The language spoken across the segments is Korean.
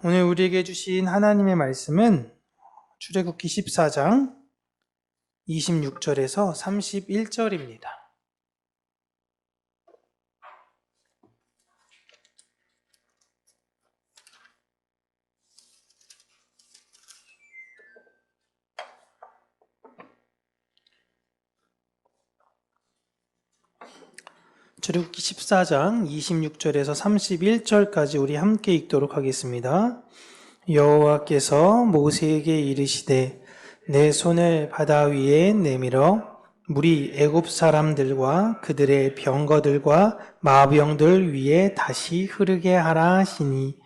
오늘 우리에게 주신 하나님의 말씀은 출애굽기 14장 26절에서 31절입니다. 출애굽기 14장 26절에서 31절까지 우리 함께 읽도록 하겠습니다. 여호와께서 모세에게 이르시되 내 손을 바다 위에 내밀어 물이 애굽 사람들과 그들의 병거들과 마병들 위에 다시 흐르게 하라 하시니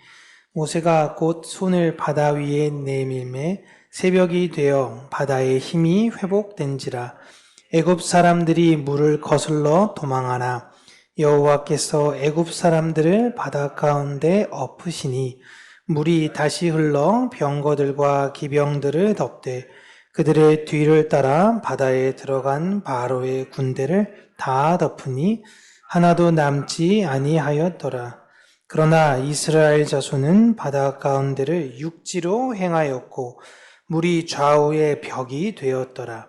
모세가 곧 손을 바다 위에 내밀매 새벽이 되어 바다의 힘이 회복된지라 애굽 사람들이 물을 거슬러 도망하나 여호와께서 애굽 사람들을 바다 가운데 엎으시니 물이 다시 흘러 병거들과 기병들을 덮되 그들의 뒤를 따라 바다에 들어간 바로의 군대를 다 덮으니 하나도 남지 아니하였더라. 그러나 이스라엘 자손은 바다 가운데를 육지로 행하였고 물이 좌우의 벽이 되었더라.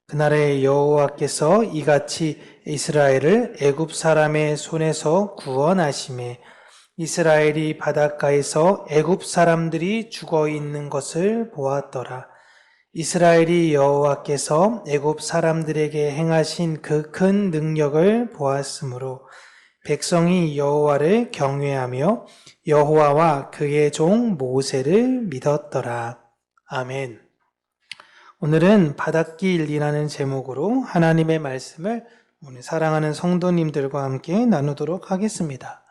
그날에 여호와께서 이같이 이스라엘을 애굽 사람의 손에서 구원하시매 이스라엘이 바닷가에서 애굽 사람들이 죽어 있는 것을 보았더라. 이스라엘이 여호와께서 애굽 사람들에게 행하신 그 큰 능력을 보았으므로 백성이 여호와를 경외하며 여호와와 그의 종 모세를 믿었더라. 아멘. 오늘은 바닷길이라는 제목으로 하나님의 말씀을 오늘 사랑하는 성도님들과 함께 나누도록 하겠습니다.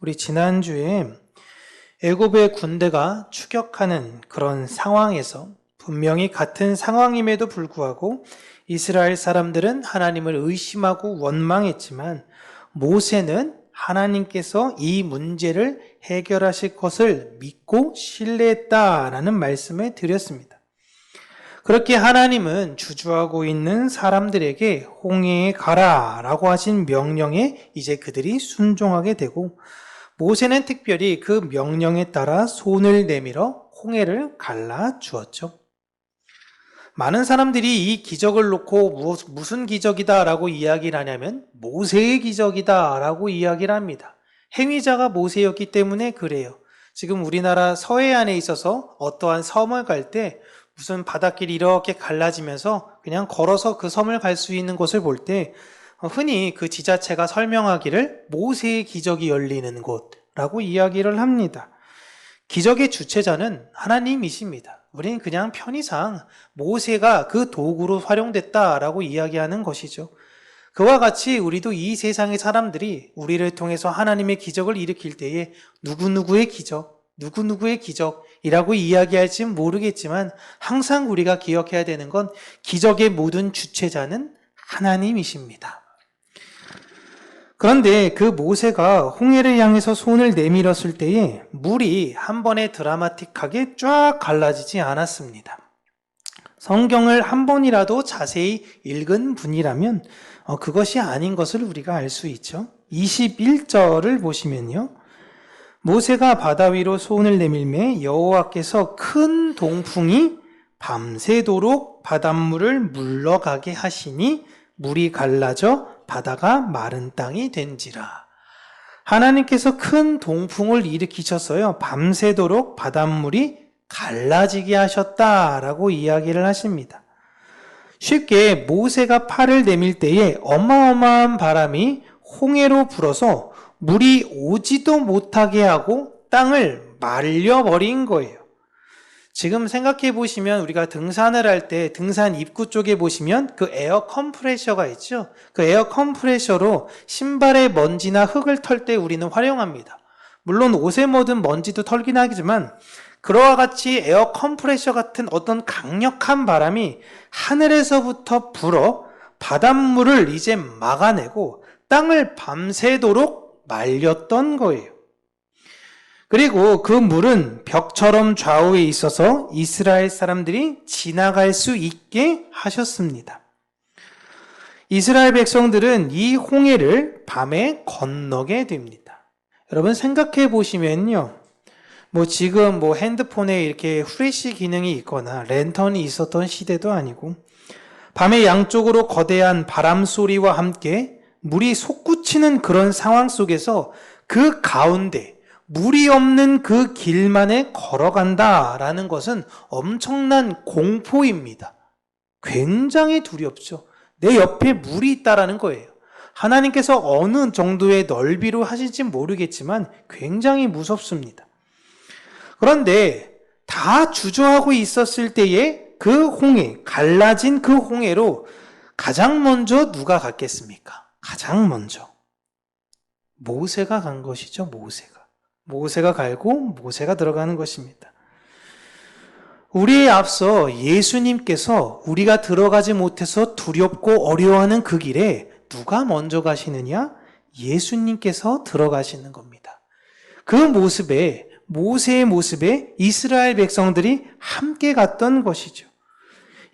우리 지난주에 애굽의 군대가 추격하는 그런 상황에서 분명히 같은 상황임에도 불구하고 이스라엘 사람들은 하나님을 의심하고 원망했지만 모세는 하나님께서 이 문제를 해결하실 것을 믿고 신뢰했다라는 말씀을 드렸습니다. 그렇게 하나님은 주저하고 있는 사람들에게 홍해에 가라 라고 하신 명령에 이제 그들이 순종하게 되고 모세는 특별히 그 명령에 따라 손을 내밀어 홍해를 갈라 주었죠. 많은 사람들이 이 기적을 놓고 무슨 기적이다 라고 이야기를 하냐면 모세의 기적이다 라고 이야기를 합니다. 행위자가 모세였기 때문에 그래요. 지금 우리나라 서해안에 있어서 어떠한 섬을 갈 때 무슨 바닷길이 이렇게 갈라지면서 그냥 걸어서 그 섬을 갈 수 있는 곳을 볼 때 흔히 그 지자체가 설명하기를 모세의 기적이 열리는 곳라고 이야기를 합니다. 기적의 주체자는 하나님이십니다. 우리는 그냥 편의상 모세가 그 도구로 활용됐다라고 이야기하는 것이죠. 그와 같이 우리도 이 세상의 사람들이 우리를 통해서 하나님의 기적을 일으킬 때에 누구누구의 기적이라고 이야기할지는 모르겠지만 항상 우리가 기억해야 되는 건 기적의 모든 주체자는 하나님이십니다. 그런데 그 모세가 홍해를 향해서 손을 내밀었을 때에 물이 한 번에 드라마틱하게 쫙 갈라지지 않았습니다. 성경을 한 번이라도 자세히 읽은 분이라면 그것이 아닌 것을 우리가 알 수 있죠. 21절을 보시면요. 모세가 바다 위로 손을 내밀매 여호와께서 큰 동풍이 밤새도록 바닷물을 물러가게 하시니 물이 갈라져 바다가 마른 땅이 된지라. 하나님께서 큰 동풍을 일으키셨어요. 밤새도록 바닷물이 갈라지게 하셨다라고 이야기를 하십니다. 쉽게 모세가 팔을 내밀 때에 어마어마한 바람이 홍해로 불어서 물이 오지도 못하게 하고 땅을 말려버린 거예요. 지금 생각해 보시면 우리가 등산을 할 때 등산 입구 쪽에 보시면 그 에어 컴프레셔가 있죠. 그 에어 컴프레셔로 신발의 먼지나 흙을 털 때 우리는 활용합니다. 물론 옷에 묻은 먼지도 털긴 하지만 그와 같이 에어 컴프레셔 같은 어떤 강력한 바람이 하늘에서부터 불어 바닷물을 이제 막아내고 땅을 밤새도록 말렸던 거예요. 그리고 그 물은 벽처럼 좌우에 있어서 이스라엘 사람들이 지나갈 수 있게 하셨습니다. 이스라엘 백성들은 이 홍해를 밤에 건너게 됩니다. 여러분 생각해 보시면요. 지금 핸드폰에 이렇게 후레쉬 기능이 있거나 랜턴이 있었던 시대도 아니고, 밤에 양쪽으로 거대한 바람 소리와 함께 물이 솟구치는 그런 상황 속에서 그 가운데 물이 없는 그 길만에 걸어간다라는 것은 엄청난 공포입니다. 굉장히 두렵죠. 내 옆에 물이 있다라는 거예요. 하나님께서 어느 정도의 넓이로 하실지 모르겠지만 굉장히 무섭습니다. 그런데 다 주저하고 있었을 때에 그 홍해, 갈라진 그 홍해로 가장 먼저 누가 갔겠습니까? 가장 먼저 모세가 간 것이죠. 모세가 갈고 모세가 들어가는 것입니다. 우리에 앞서 예수님께서 우리가 들어가지 못해서 두렵고 어려워하는 그 길에 누가 먼저 가시느냐? 예수님께서 들어가시는 겁니다. 그 모습에, 모세의 모습에 이스라엘 백성들이 함께 갔던 것이죠.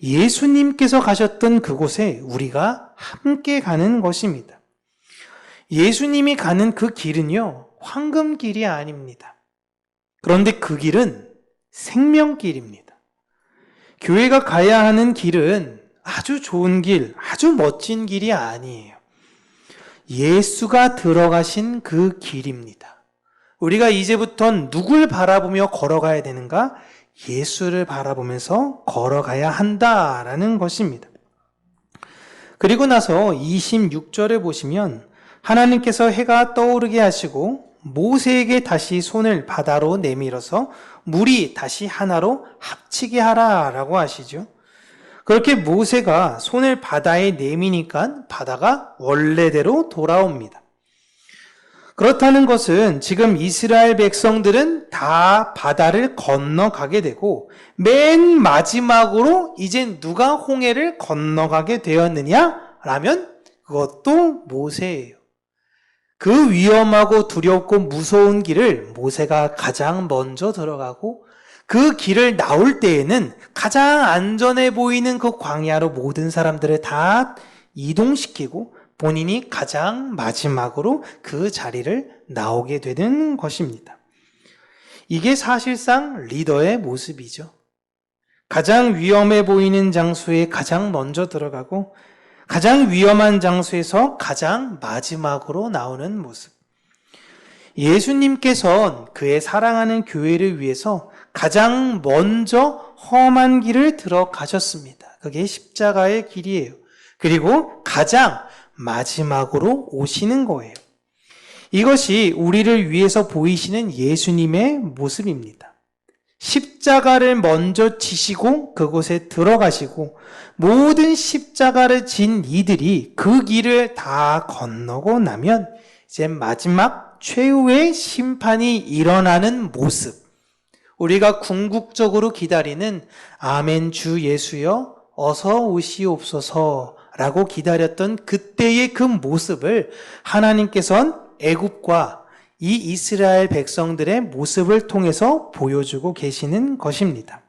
예수님께서 가셨던 그곳에 우리가 함께 가는 것입니다. 예수님이 가는 그 길은요, 황금길이 아닙니다. 그런데 그 길은 생명길입니다. 교회가 가야 하는 길은 아주 좋은 길, 아주 멋진 길이 아니에요. 예수가 들어가신 그 길입니다. 우리가 이제부턴 누굴 바라보며 걸어가야 되는가? 예수를 바라보면서 걸어가야 한다라는 것입니다. 그리고 나서 26절에 보시면 하나님께서 해가 떠오르게 하시고 모세에게 다시 손을 바다로 내밀어서 물이 다시 하나로 합치게 하라라고 하시죠. 그렇게 모세가 손을 바다에 내미니까 바다가 원래대로 돌아옵니다. 그렇다는 것은 지금 이스라엘 백성들은 다 바다를 건너가게 되고 맨 마지막으로 이제 누가 홍해를 건너가게 되었느냐라면 그것도 모세예요. 그 위험하고 두렵고 무서운 길을 모세가 가장 먼저 들어가고 그 길을 나올 때에는 가장 안전해 보이는 그 광야로 모든 사람들을 다 이동시키고 본인이 가장 마지막으로 그 자리를 나오게 되는 것입니다. 이게 사실상 리더의 모습이죠. 가장 위험해 보이는 장소에 가장 먼저 들어가고 가장 위험한 장소에서 가장 마지막으로 나오는 모습. 예수님께서는 그의 사랑하는 교회를 위해서 가장 먼저 험한 길을 들어가셨습니다. 그게 십자가의 길이에요. 그리고 가장 마지막으로 오시는 거예요. 이것이 우리를 위해서 보이시는 예수님의 모습입니다. 십자가를 먼저 지시고 그곳에 들어가시고 모든 십자가를 진 이들이 그 길을 다 건너고 나면 이제 마지막 최후의 심판이 일어나는 모습. 우리가 궁극적으로 기다리는 아멘 주 예수여 어서 오시옵소서 라고 기다렸던 그때의 그 모습을 하나님께서는 애굽과 이 이스라엘 백성들의 모습을 통해서 보여주고 계시는 것입니다.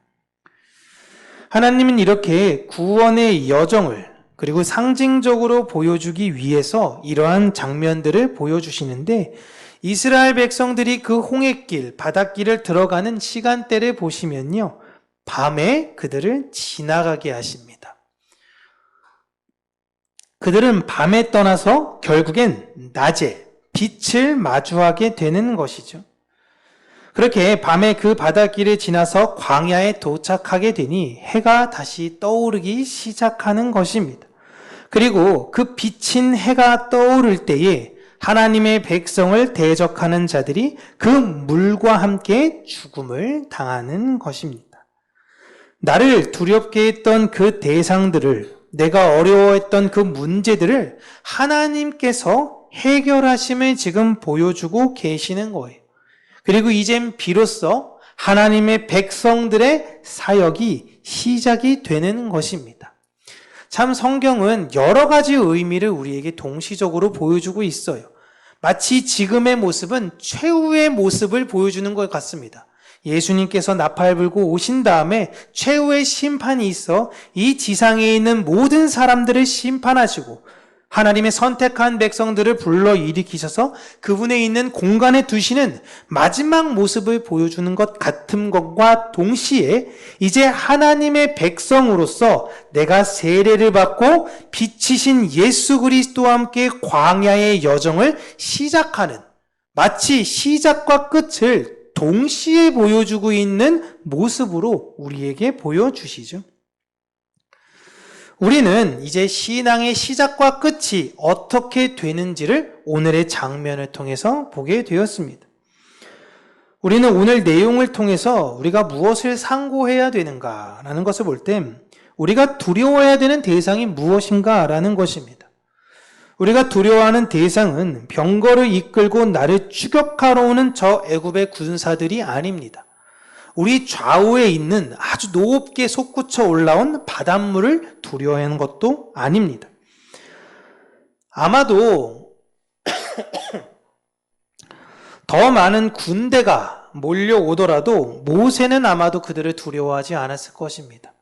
하나님은 이렇게 구원의 여정을 그리고 상징적으로 보여주기 위해서 이러한 장면들을 보여주시는데 이스라엘 백성들이 그 홍해길, 바닷길을 들어가는 시간대를 보시면요. 밤에 그들을 지나가게 하십니다. 그들은 밤에 떠나서 결국엔 낮에 빛을 마주하게 되는 것이죠. 그렇게 밤에 그 바닷길을 지나서 광야에 도착하게 되니 해가 다시 떠오르기 시작하는 것입니다. 그리고 그 비친 해가 떠오를 때에 하나님의 백성을 대적하는 자들이 그 물과 함께 죽음을 당하는 것입니다. 나를 두렵게 했던 그 대상들을, 내가 어려워했던 그 문제들을 하나님께서 해결하심을 지금 보여주고 계시는 거예요. 그리고 이젠 비로소 하나님의 백성들의 사역이 시작이 되는 것입니다. 참 성경은 여러 가지 의미를 우리에게 동시적으로 보여주고 있어요. 마치 지금의 모습은 최후의 모습을 보여주는 것 같습니다. 예수님께서 나팔 불고 오신 다음에 최후의 심판이 있어 이 지상에 있는 모든 사람들을 심판하시고 하나님의 선택한 백성들을 불러 일으키셔서 그분에 있는 공간에 두시는 마지막 모습을 보여주는 것 같은 것과 동시에 이제 하나님의 백성으로서 내가 세례를 받고 빛이신 예수 그리스도와 함께 광야의 여정을 시작하는, 마치 시작과 끝을 동시에 보여주고 있는 모습으로 우리에게 보여주시죠. 우리는 이제 신앙의 시작과 끝이 어떻게 되는지를 오늘의 장면을 통해서 보게 되었습니다. 우리는 오늘 내용을 통해서 우리가 무엇을 상고해야 되는가라는 것을 볼 때 우리가 두려워해야 되는 대상이 무엇인가라는 것입니다. 우리가 두려워하는 대상은 병거를 이끌고 나를 추격하러 오는 저 애굽의 군사들이 아닙니다. 우리 좌우에 있는 아주 높게 솟구쳐 올라온 바닷물을 두려워하는 것도 아닙니다. 아마도 더 많은 군대가 몰려오더라도 모세는 아마도 그들을 두려워하지 않았을 것입니다.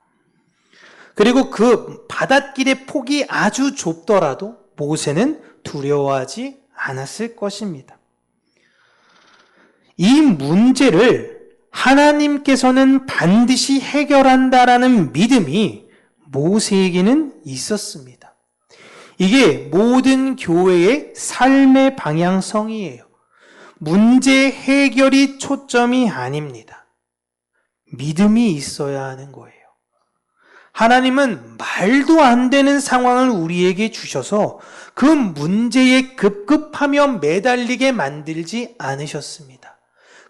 그리고 그 바닷길의 폭이 아주 좁더라도 모세는 두려워하지 않았을 것입니다. 이 문제를 하나님께서는 반드시 해결한다라는 믿음이 모세에게는 있었습니다. 이게 모든 교회의 삶의 방향성이에요. 문제 해결이 초점이 아닙니다. 믿음이 있어야 하는 거예요. 하나님은 말도 안 되는 상황을 우리에게 주셔서 그 문제에 급급하며 매달리게 만들지 않으셨습니다.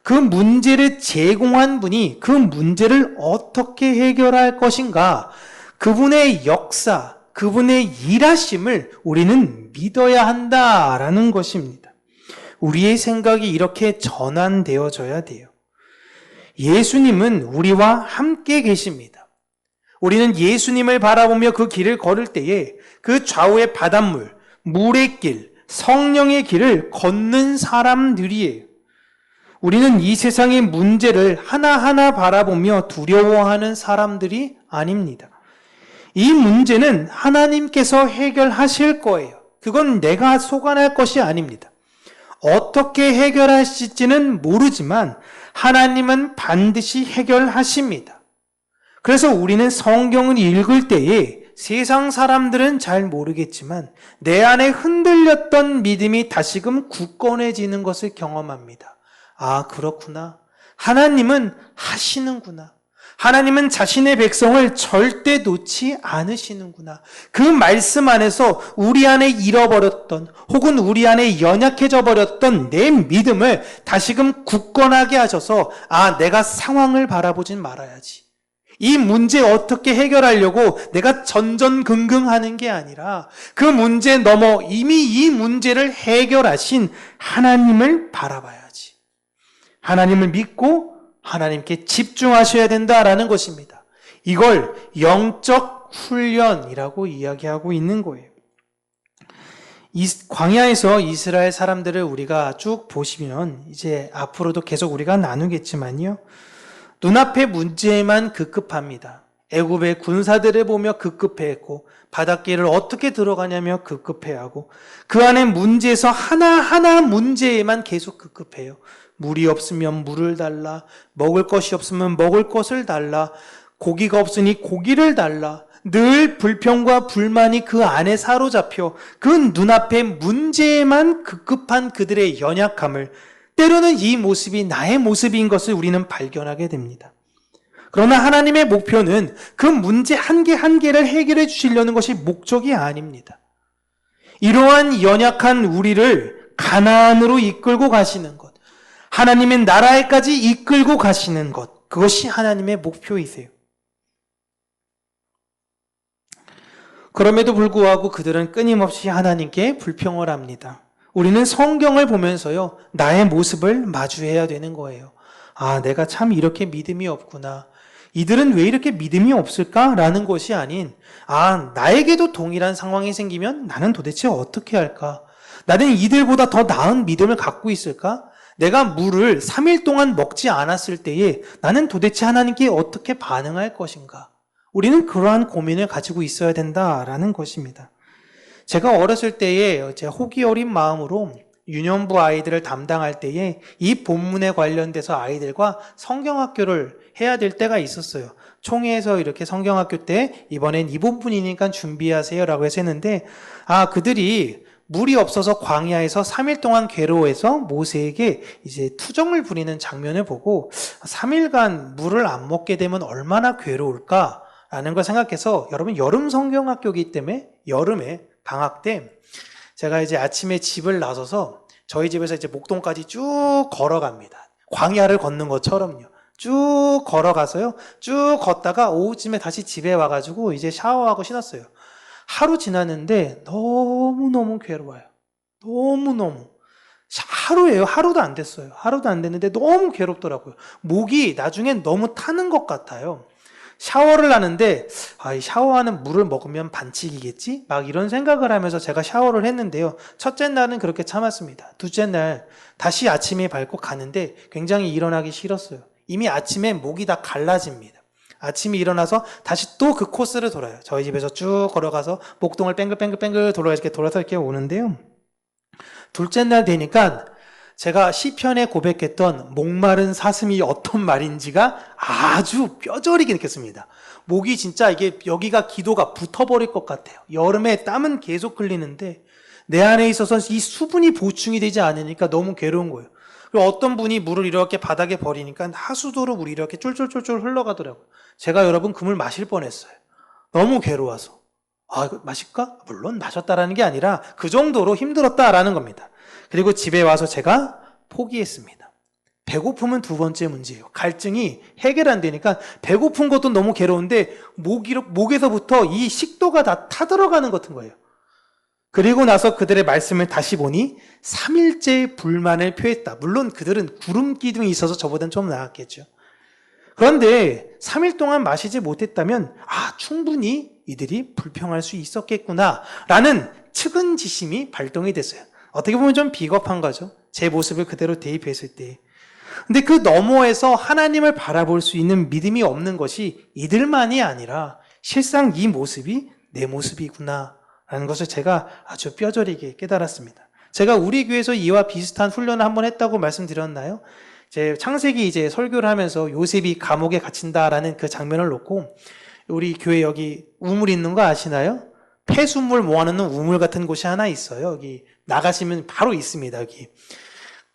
그 문제를 제공한 분이 그 문제를 어떻게 해결할 것인가, 그분의 역사, 그분의 일하심을 우리는 믿어야 한다라는 것입니다. 우리의 생각이 이렇게 전환되어져야 돼요. 예수님은 우리와 함께 계십니다. 우리는 예수님을 바라보며 그 길을 걸을 때에 그 좌우의 바닷물, 물의 길, 성령의 길을 걷는 사람들이에요. 우리는 이 세상의 문제를 하나하나 바라보며 두려워하는 사람들이 아닙니다. 이 문제는 하나님께서 해결하실 거예요. 그건 내가 속아낼 것이 아닙니다. 어떻게 해결하실지는 모르지만 하나님은 반드시 해결하십니다. 그래서 우리는 성경을 읽을 때에 세상 사람들은 잘 모르겠지만 내 안에 흔들렸던 믿음이 다시금 굳건해지는 것을 경험합니다. 아, 그렇구나. 하나님은 하시는구나. 하나님은 자신의 백성을 절대 놓지 않으시는구나. 그 말씀 안에서 우리 안에 잃어버렸던 혹은 우리 안에 연약해져 버렸던 내 믿음을 다시금 굳건하게 하셔서 아, 내가 상황을 바라보진 말아야지. 이 문제 어떻게 해결하려고 내가 전전긍긍하는 게 아니라 그 문제 넘어 이미 이 문제를 해결하신 하나님을 바라봐야지. 하나님을 믿고 하나님께 집중하셔야 된다라는 것입니다. 이걸 영적 훈련이라고 이야기하고 있는 거예요. 이 광야에서 이스라엘 사람들을 우리가 쭉 보시면 이제 앞으로도 계속 우리가 나누겠지만요. 눈앞의 문제에만 급급합니다. 애굽의 군사들을 보며 급급해했고 바닷길을 어떻게 들어가냐며 급급해하고 그 안에 문제에서 하나하나 문제에만 계속 급급해요. 물이 없으면 물을 달라, 먹을 것이 없으면 먹을 것을 달라, 고기가 없으니 고기를 달라. 늘 불평과 불만이 그 안에 사로잡혀 그 눈앞의 문제에만 급급한 그들의 연약함을, 때로는 이 모습이 나의 모습인 것을 우리는 발견하게 됩니다. 그러나 하나님의 목표는 그 문제 한 개 한 개를 해결해 주시려는 것이 목적이 아닙니다. 이러한 연약한 우리를 가나안으로 이끌고 가시는 것, 하나님의 나라에까지 이끌고 가시는 것, 그것이 하나님의 목표이세요. 그럼에도 불구하고 그들은 끊임없이 하나님께 불평을 합니다. 우리는 성경을 보면서요, 나의 모습을 마주해야 되는 거예요. 아, 내가 참 이렇게 믿음이 없구나. 이들은 왜 이렇게 믿음이 없을까라는 것이 아닌, 아, 나에게도 동일한 상황이 생기면 나는 도대체 어떻게 할까? 나는 이들보다 더 나은 믿음을 갖고 있을까? 내가 물을 3일 동안 먹지 않았을 때에 나는 도대체 하나님께 어떻게 반응할 것인가? 우리는 그러한 고민을 가지고 있어야 된다라는 것입니다. 제가 어렸을 때에 제 호기 어린 마음으로 유년부 아이들을 담당할 때에 이 본문에 관련돼서 아이들과 성경학교를 해야 될 때가 있었어요. 총회에서 이렇게 성경학교 때 이번엔 이 본문이니까 준비하세요라고 해서 했는데, 그들이 물이 없어서 광야에서 3일 동안 괴로워해서 모세에게 이제 투정을 부리는 장면을 보고 3일간 물을 안 먹게 되면 얼마나 괴로울까라는 걸 생각해서, 여러분 여름 성경학교이기 때문에 여름에 방학 때 제가 이제 아침에 집을 나서서 저희 집에서 이제 목동까지 쭉 걸어갑니다. 광야를 걷는 것처럼요. 쭉 걸어가서요. 쭉 걷다가 오후쯤에 다시 집에 와가지고 이제 샤워하고 신었어요. 하루 지났는데 너무너무 괴로워요. 너무너무. 하루예요. 하루도 안 됐어요. 하루도 안 됐는데 너무 괴롭더라고요. 목이 나중엔 너무 타는 것 같아요. 샤워를 하는데 이 샤워하는 물을 먹으면 반칙이겠지? 막 이런 생각을 하면서 제가 샤워를 했는데요. 첫째 날은 그렇게 참았습니다. 둘째 날 다시 아침에 밟고 가는데 굉장히 일어나기 싫었어요. 이미 아침에 목이 다 갈라집니다. 아침에 일어나서 다시 또 그 코스를 돌아요. 저희 집에서 쭉 걸어가서 목동을 뺑글뺑글 돌아서 이렇게 오는데요. 둘째 날 되니까 제가 시편에 고백했던 목마른 사슴이 어떤 말인지가 아주 뼈저리게 느꼈습니다. 목이 진짜 이게 여기가 기도가 붙어버릴 것 같아요. 여름에 땀은 계속 흘리는데 내 안에 있어서 이 수분이 보충이 되지 않으니까 너무 괴로운 거예요. 그리고 어떤 분이 물을 이렇게 바닥에 버리니까 하수도로 물이 이렇게 쫄쫄쫄쫄 흘러가더라고요. 제가 여러분 그 물 마실 뻔했어요. 너무 괴로워서. 이거 마실까? 물론 마셨다라는 게 아니라 그 정도로 힘들었다라는 겁니다. 그리고 집에 와서 제가 포기했습니다. 배고픔은 두 번째 문제예요. 갈증이 해결 안 되니까 배고픈 것도 너무 괴로운데 목에서부터 이 식도가 다 타들어가는 것 같은 거예요. 그리고 나서 그들의 말씀을 다시 보니 3일째 불만을 표했다. 물론 그들은 구름 기둥이 있어서 저보다는 좀 나았겠죠. 그런데 3일 동안 마시지 못했다면 충분히 이들이 불평할 수 있었겠구나 라는 측은지심이 발동이 됐어요. 어떻게 보면 좀 비겁한 거죠. 제 모습을 그대로 대입했을 때. 근데 그 너머에서 하나님을 바라볼 수 있는 믿음이 없는 것이 이들만이 아니라 실상 이 모습이 내 모습이구나 라는 것을 제가 아주 뼈저리게 깨달았습니다. 제가 우리 교회에서 이와 비슷한 훈련을 한번 했다고 말씀드렸나요? 제 창세기 이제 설교를 하면서 요셉이 감옥에 갇힌다라는 그 장면을 놓고 우리 교회 여기 우물 있는 거 아시나요? 폐수물 모아놓는 우물 같은 곳이 하나 있어요. 여기 나가시면 바로 있습니다. 여기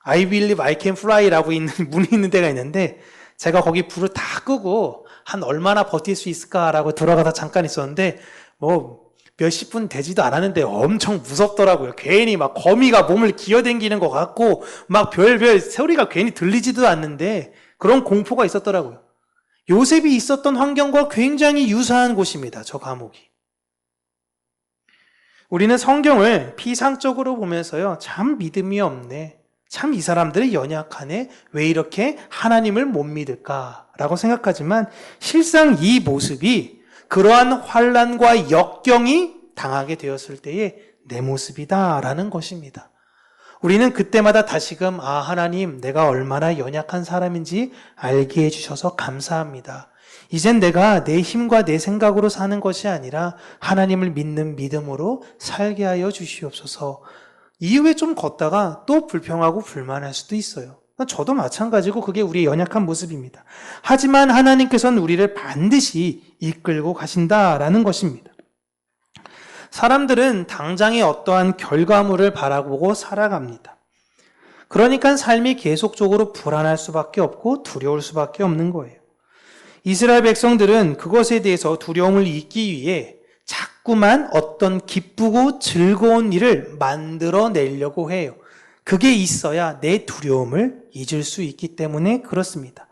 I believe I can fly라고 있는 문이 있는 데가 있는데 제가 거기 불을 다 끄고 한 얼마나 버틸 수 있을까라고 들어가서 잠깐 있었는데 몇십 분 되지도 않았는데 엄청 무섭더라고요. 괜히 막 거미가 몸을 기어댕기는 것 같고 막 별별 소리가 괜히 들리지도 않는데 그런 공포가 있었더라고요. 요셉이 있었던 환경과 굉장히 유사한 곳입니다. 저 감옥이. 우리는 성경을 피상적으로 보면서요. 참 믿음이 없네. 참 이 사람들이 연약하네. 왜 이렇게 하나님을 못 믿을까라고 생각하지만 실상 이 모습이 그러한 환난과 역경이 당하게 되었을 때의 내 모습이다라는 것입니다. 우리는 그때마다 다시금 하나님 내가 얼마나 연약한 사람인지 알게 해주셔서 감사합니다. 이젠 내가 내 힘과 내 생각으로 사는 것이 아니라 하나님을 믿는 믿음으로 살게 하여 주시옵소서. 이후에 좀 걷다가 또 불평하고 불만할 수도 있어요. 저도 마찬가지고 그게 우리의 연약한 모습입니다. 하지만 하나님께서는 우리를 반드시 이끌고 가신다라는 것입니다. 사람들은 당장의 어떠한 결과물을 바라보고 살아갑니다. 그러니까 삶이 계속적으로 불안할 수밖에 없고 두려울 수밖에 없는 거예요. 이스라엘 백성들은 그것에 대해서 두려움을 잊기 위해 자꾸만 어떤 기쁘고 즐거운 일을 만들어내려고 해요. 그게 있어야 내 두려움을 잊을 수 있기 때문에 그렇습니다.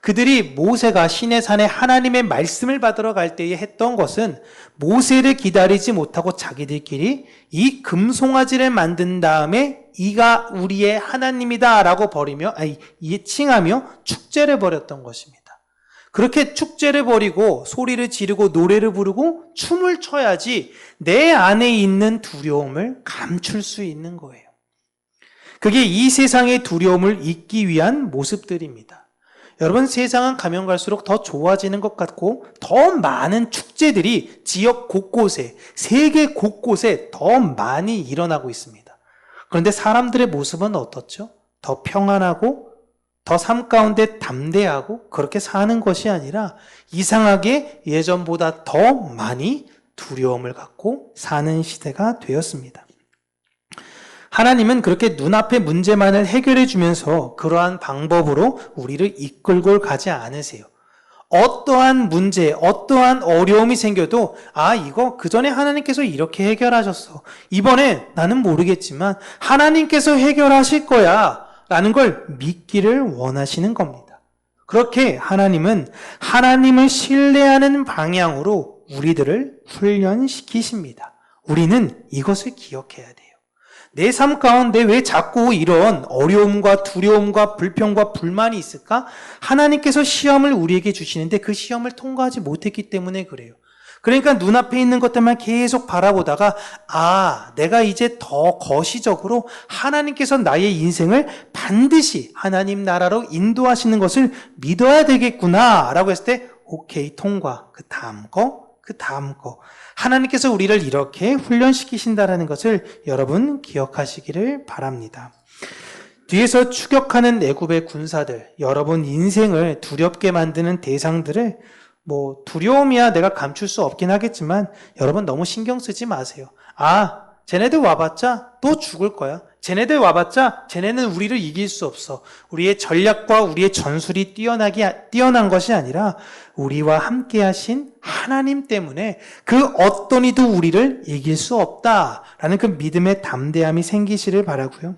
그들이 모세가 시내산에 하나님의 말씀을 받으러 갈 때에 했던 것은 모세를 기다리지 못하고 자기들끼리 이 금송아지를 만든 다음에 이가 우리의 하나님이다 라고 칭하며 축제를 벌였던 것입니다. 그렇게 축제를 벌이고 소리를 지르고 노래를 부르고 춤을 춰야지 내 안에 있는 두려움을 감출 수 있는 거예요. 그게 이 세상의 두려움을 잊기 위한 모습들입니다. 여러분, 세상은 가면 갈수록 더 좋아지는 것 같고 더 많은 축제들이 지역 곳곳에, 세계 곳곳에 더 많이 일어나고 있습니다. 그런데 사람들의 모습은 어떻죠? 더 평안하고 더 삶 가운데 담대하고 그렇게 사는 것이 아니라 이상하게 예전보다 더 많이 두려움을 갖고 사는 시대가 되었습니다. 하나님은 그렇게 눈앞의 문제만을 해결해 주면서 그러한 방법으로 우리를 이끌고 가지 않으세요. 어떠한 문제, 어떠한 어려움이 생겨도 이거 그전에 하나님께서 이렇게 해결하셨어. 이번에 나는 모르겠지만 하나님께서 해결하실 거야 라는 걸 믿기를 원하시는 겁니다. 그렇게 하나님은 하나님을 신뢰하는 방향으로 우리들을 훈련시키십니다. 우리는 이것을 기억해야 돼요. 내 삶 가운데 왜 자꾸 이런 어려움과 두려움과 불평과 불만이 있을까? 하나님께서 시험을 우리에게 주시는데 그 시험을 통과하지 못했기 때문에 그래요. 그러니까 눈앞에 있는 것들만 계속 바라보다가 내가 이제 더 거시적으로 하나님께서 나의 인생을 반드시 하나님 나라로 인도하시는 것을 믿어야 되겠구나 라고 했을 때 오케이, 통과. 그 다음 거. 하나님께서 우리를 이렇게 훈련시키신다라는 것을 여러분 기억하시기를 바랍니다. 뒤에서 추격하는 애굽의 군사들, 여러분 인생을 두렵게 만드는 대상들을 두려움이야 내가 감출 수 없긴 하겠지만 여러분 너무 신경 쓰지 마세요. 쟤네들 와봤자 또 죽을 거야. 쟤네들 와봤자 쟤네는 우리를 이길 수 없어. 우리의 전략과 우리의 전술이 뛰어난 것이 아니라 우리와 함께 하신 하나님 때문에 그 어떤 이도 우리를 이길 수 없다라는 그 믿음의 담대함이 생기시를 바라고요.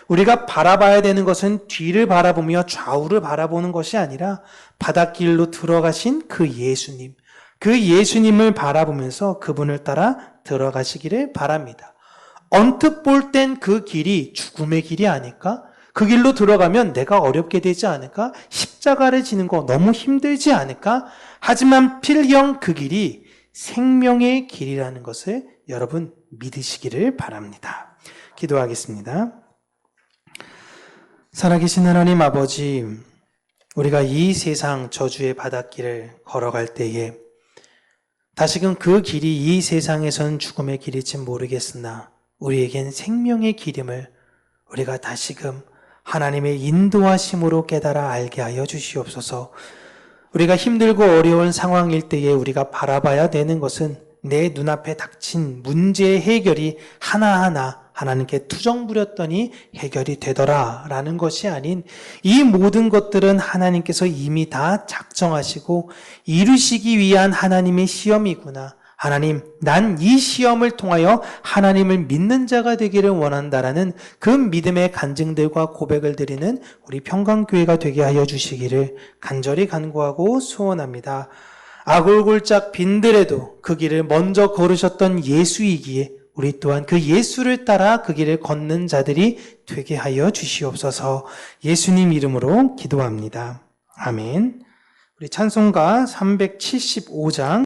우리가 바라봐야 되는 것은 뒤를 바라보며 좌우를 바라보는 것이 아니라 바닷길로 들어가신 그 예수님, 그 예수님을 바라보면서 그분을 따라 들어가시기를 바랍니다. 언뜻 볼 땐 그 길이 죽음의 길이 아닐까? 그 길로 들어가면 내가 어렵게 되지 않을까? 십자가를 지는 거 너무 힘들지 않을까? 하지만 필경 그 길이 생명의 길이라는 것을 여러분 믿으시기를 바랍니다. 기도하겠습니다. 살아계신 하나님 아버지, 우리가 이 세상 저주의 바닷길을 걸어갈 때에 다시금 그 길이 이 세상에선 죽음의 길일지 모르겠으나 우리에겐 생명의 길임을 우리가 다시금 하나님의 인도하심으로 깨달아 알게 하여 주시옵소서. 우리가 힘들고 어려운 상황일 때에 우리가 바라봐야 되는 것은 내 눈앞에 닥친 문제의 해결이 하나하나 하나님께 투정 부렸더니 해결이 되더라 라는 것이 아닌 이 모든 것들은 하나님께서 이미 다 작정하시고 이루시기 위한 하나님의 시험이구나. 하나님, 난 이 시험을 통하여 하나님을 믿는 자가 되기를 원한다라는 그 믿음의 간증들과 고백을 드리는 우리 평강교회가 되게 하여 주시기를 간절히 간구하고 소원합니다. 아골골짝 빈들에도 그 길을 먼저 걸으셨던 예수이기에 우리 또한 그 예수를 따라 그 길을 걷는 자들이 되게 하여 주시옵소서. 예수님 이름으로 기도합니다. 아멘. 우리 찬송가 375장